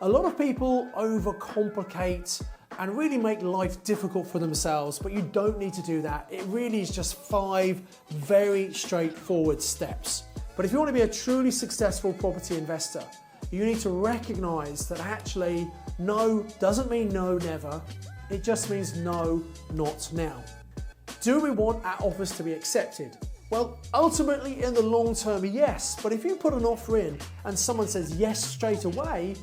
A lot of people overcomplicate and really make life difficult for themselves, but you don't need to do that. It really is just 5 very straightforward steps. But if you want to be a truly successful property investor, you need to recognize that actually no doesn't mean no never. It just means no, not now. Do we want our offers to be accepted? Well, ultimately in the long term, yes, but if you put an offer in and someone says yes straight away,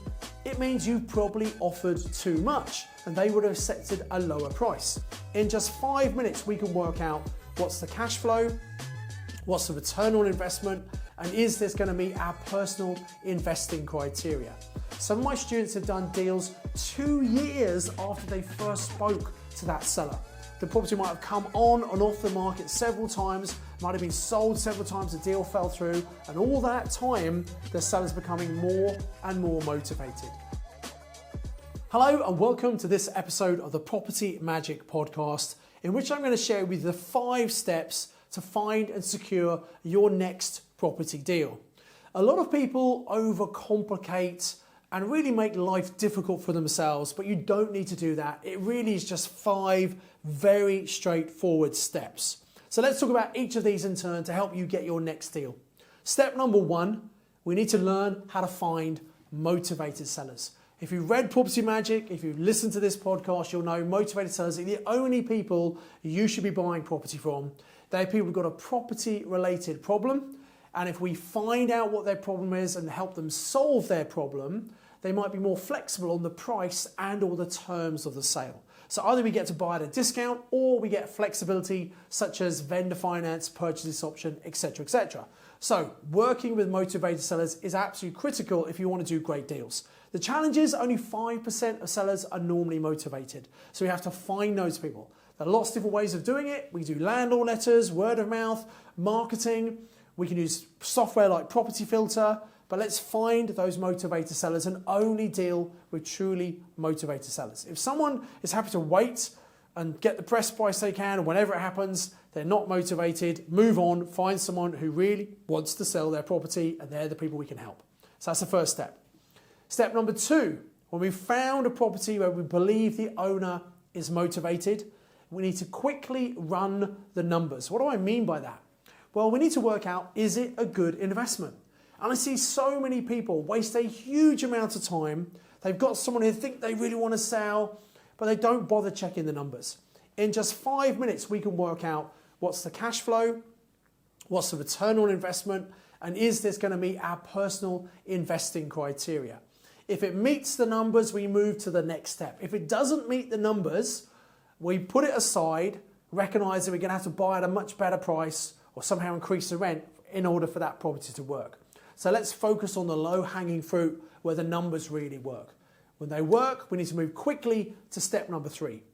it means you probably offered too much and they would have accepted a lower price. In just 5 minutes, we can work out what's the cash flow, what's the return on investment, and is this going to meet our personal investing criteria. Some of my students have done deals 2 years after they first spoke to that seller. The property might have come on and off the market several times, might have been sold several times, the deal fell through, and all that time, the seller's becoming more and more motivated. Hello and welcome to this episode of the Property Magic Podcast, in which I'm going to share with you the 5 steps to find and secure your next property deal. A lot of people overcomplicate and really make life difficult for themselves, but you don't need to do that. It really is just 5 very straightforward steps. So let's talk about each of these in turn to help you get your next deal. Step number 1, we need to learn how to find motivated sellers. If you've read Property Magic, if you've listened to this podcast, you'll know motivated sellers are the only people you should be buying property from. They're people who've got a property related problem. And if we find out what their problem is and help them solve their problem, they might be more flexible on the price and or the terms of the sale. So either we get to buy at a discount or we get flexibility such as vendor finance, purchase option, etc., etc. So working with motivated sellers is absolutely critical if you want to do great deals. The challenge is only 5% of sellers are normally motivated. So we have to find those people. There are lots of different ways of doing it. We do landlord letters, word of mouth, marketing. We can use software like Property Filter, but let's find those motivated sellers and only deal with truly motivated sellers. If someone is happy to wait and get the best price they can, whenever it happens, they're not motivated, move on, find someone who really wants to sell their property, and they're the people we can help. So that's the first step. Step number 2, when we've found a property where we believe the owner is motivated, we need to quickly run the numbers. What do I mean by that? Well, we need to work out, is it a good investment? And I see so many people waste a huge amount of time. They've got someone who think they really want to sell, but they don't bother checking the numbers. In just 5 minutes, we can work out what's the cash flow, what's the return on investment, and is this going to meet our personal investing criteria? If it meets the numbers, we move to the next step. If it doesn't meet the numbers, we put it aside, recognize that we're going to have to buy at a much better price or somehow increase the rent in order for that property to work. So let's focus on the low-hanging fruit where the numbers really work. When they work, we need to move quickly to step number 3.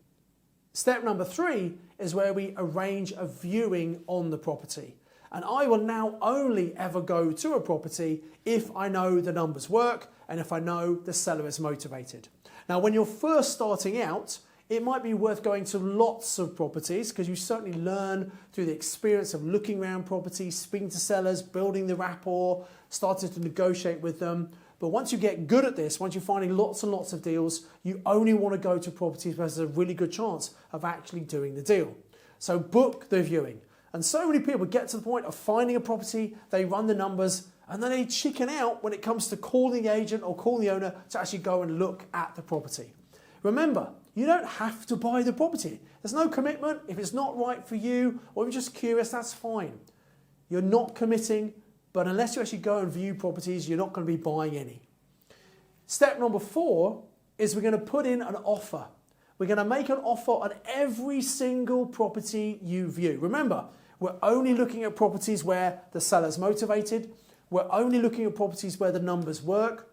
Step number 3 is where we arrange a viewing on the property. And I will now only ever go to a property if I know the numbers work and if I know the seller is motivated. Now, when you're first starting out, it might be worth going to lots of properties because you certainly learn through the experience of looking around properties, speaking to sellers, building the rapport, starting to negotiate with them. But once you get good at this, once you're finding lots and lots of deals, you only want to go to properties where there's a really good chance of actually doing the deal. So book the viewing. And so many people get to the point of finding a property, they run the numbers, and then they chicken out when it comes to calling the agent or calling the owner to actually go and look at the property. Remember, you don't have to buy the property. There's no commitment. If it's not right for you or you're just curious, that's fine. You're not committing, but unless you actually go and view properties, you're not going to be buying any. Step number 4 is we're going to put in an offer. We're going to make an offer on every single property you view. Remember, we're only looking at properties where the seller's motivated. We're only looking at properties where the numbers work.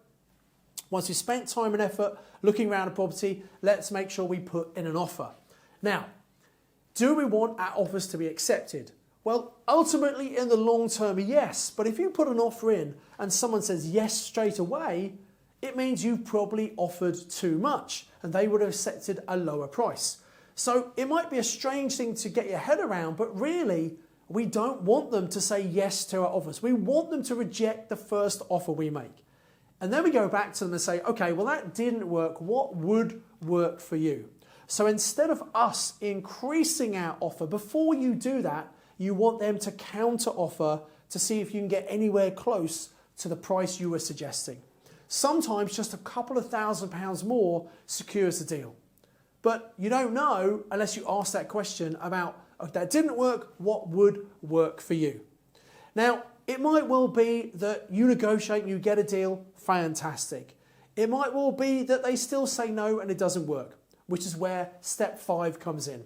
Once we've spent time and effort looking around a property, let's make sure we put in an offer. Now, do we want our offers to be accepted? Well, ultimately in the long term, yes. But if you put an offer in and someone says yes straight away, it means you've probably offered too much and they would have accepted a lower price. So it might be a strange thing to get your head around, but really we don't want them to say yes to our offers. We want them to reject the first offer we make. And then we go back to them and say, okay, well, that didn't work. What would work for you? So instead of us increasing our offer, before you do that, you want them to counter offer to see if you can get anywhere close to the price you were suggesting. Sometimes just a couple of £1,000 more secures the deal. But you don't know unless you ask that question about, if that didn't work, what would work for you? Now, it might well be that you negotiate and you get a deal, fantastic. It might well be that they still say no and it doesn't work, which is where step 5 comes in.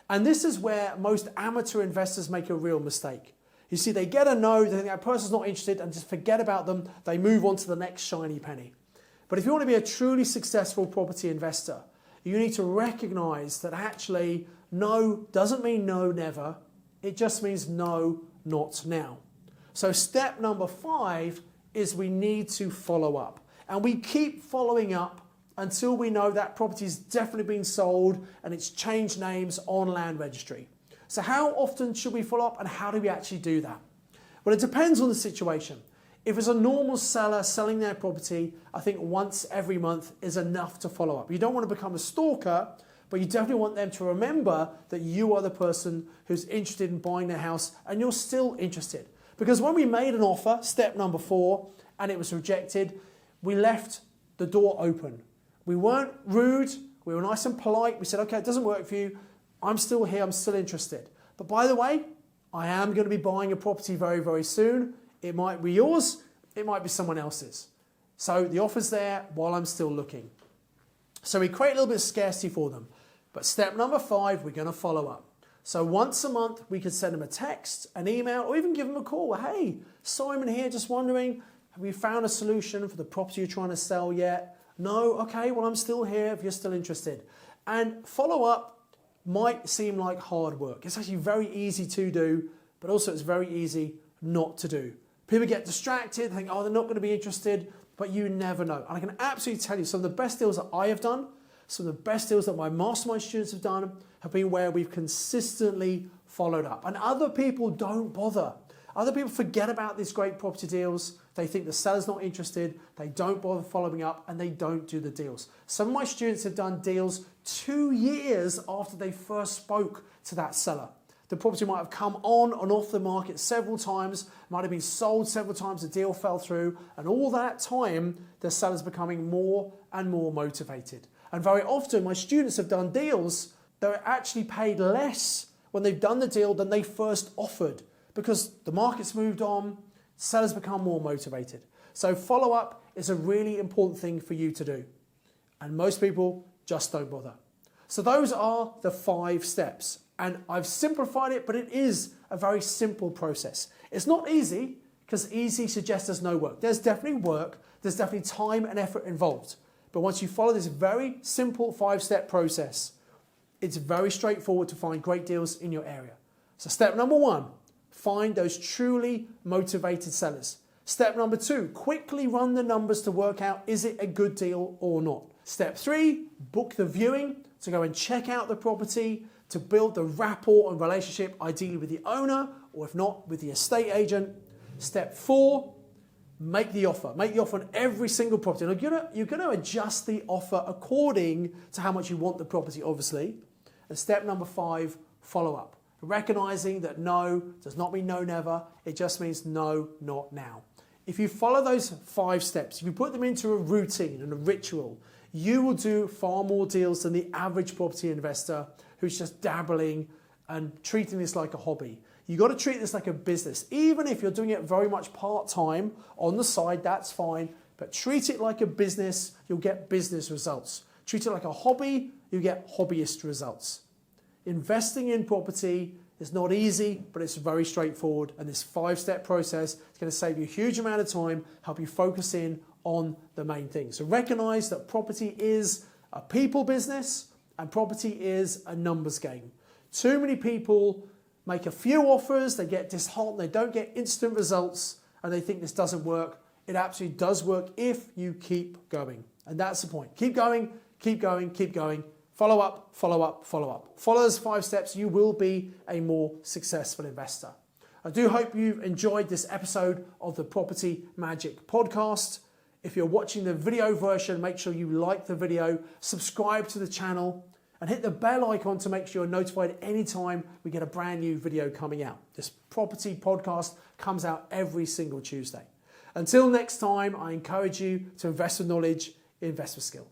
And this is where most amateur investors make a real mistake. You see, they get a no, they think that person's not interested and just forget about them. They move on to the next shiny penny. But if you want to be a truly successful property investor, you need to recognize that actually no doesn't mean no never. It just means no, not now. So step number 5 is we need to follow up. And we keep following up until we know that property's definitely been sold and it's changed names on land registry. So how often should we follow up and how do we actually do that? Well, it depends on the situation. If it's a normal seller selling their property, I think once every month is enough to follow up. You don't want to become a stalker, but you definitely want them to remember that you are the person who's interested in buying their house and you're still interested. Because when we made an offer, step number 4, and it was rejected, we left the door open. We weren't rude, we were nice and polite. We said, okay, it doesn't work for you. I'm still here, I'm still interested. But by the way, I am going to be buying a property very, very soon. It might be yours, it might be someone else's. So the offer's there while I'm still looking. So we create a little bit of scarcity for them. But step number 5, we're going to follow up. So once a month, we could send them a text, an email, or even give them a call. Hey, Simon here, just wondering, have you found a solution for the property you're trying to sell yet? No? Okay, well, I'm still here if you're still interested. And follow up might seem like hard work. It's actually very easy to do, but also it's very easy not to do. People get distracted, think, oh, they're not going to be interested, but you never know. And I can absolutely tell you some of the best deals that I have done, some of the best deals that my mastermind students have done have been where we've consistently followed up. And other people don't bother. Other people forget about these great property deals. They think the seller's not interested. They don't bother following up and they don't do the deals. Some of my students have done deals 2 years after they first spoke to that seller. The property might have come on and off the market several times, might have been sold several times, the deal fell through, and all that time, the seller's becoming more and more motivated. And very often, my students have done deals that are actually paid less when they've done the deal than they first offered, because the market's moved on, sellers become more motivated. So follow-up is a really important thing for you to do. And most people just don't bother. So those are the 5 steps. And I've simplified it, but it is a very simple process. It's not easy, because easy suggests there's no work. There's definitely work, there's definitely time and effort involved. But once you follow this very simple 5-step process, it's very straightforward to find great deals in your area. So step number 1, find those truly motivated sellers. Step number 2, quickly run the numbers to work out, is it a good deal or not? Step 3, book the viewing to go and check out the property, to build the rapport and relationship, ideally with the owner, or if not, with the estate agent. Step 4, make the offer. Make the offer on every single property. And you're going to adjust the offer according to how much you want the property, obviously. And step number 5, follow up. Recognizing that no does not mean no never, it just means no, not now. If you follow those 5 steps, if you put them into a routine and a ritual, you will do far more deals than the average property investor who's just dabbling and treating this like a hobby. You've got to treat this like a business. Even if you're doing it very much part-time on the side, that's fine, but treat it like a business, you'll get business results. Treat it like a hobby, you get hobbyist results. Investing in property is not easy, but it's very straightforward, and this 5-step process is going to save you a huge amount of time, help you focus in on the main thing. So recognize that property is a people business and property is a numbers game. Too many people make a few offers, they get disheartened, they don't get instant results, and they think this doesn't work. It absolutely does work if you keep going. And that's the point. Keep going, keep going, keep going. Follow up, follow up, follow up. Follow those 5 steps, you will be a more successful investor. I do hope you've enjoyed this episode of the Property Magic podcast. If you're watching the video version, make sure you like the video, subscribe to the channel, and hit the bell icon to make sure you're notified anytime we get a brand new video coming out. This property podcast comes out every single Tuesday. Until next time, I encourage you to invest with knowledge, invest with skill.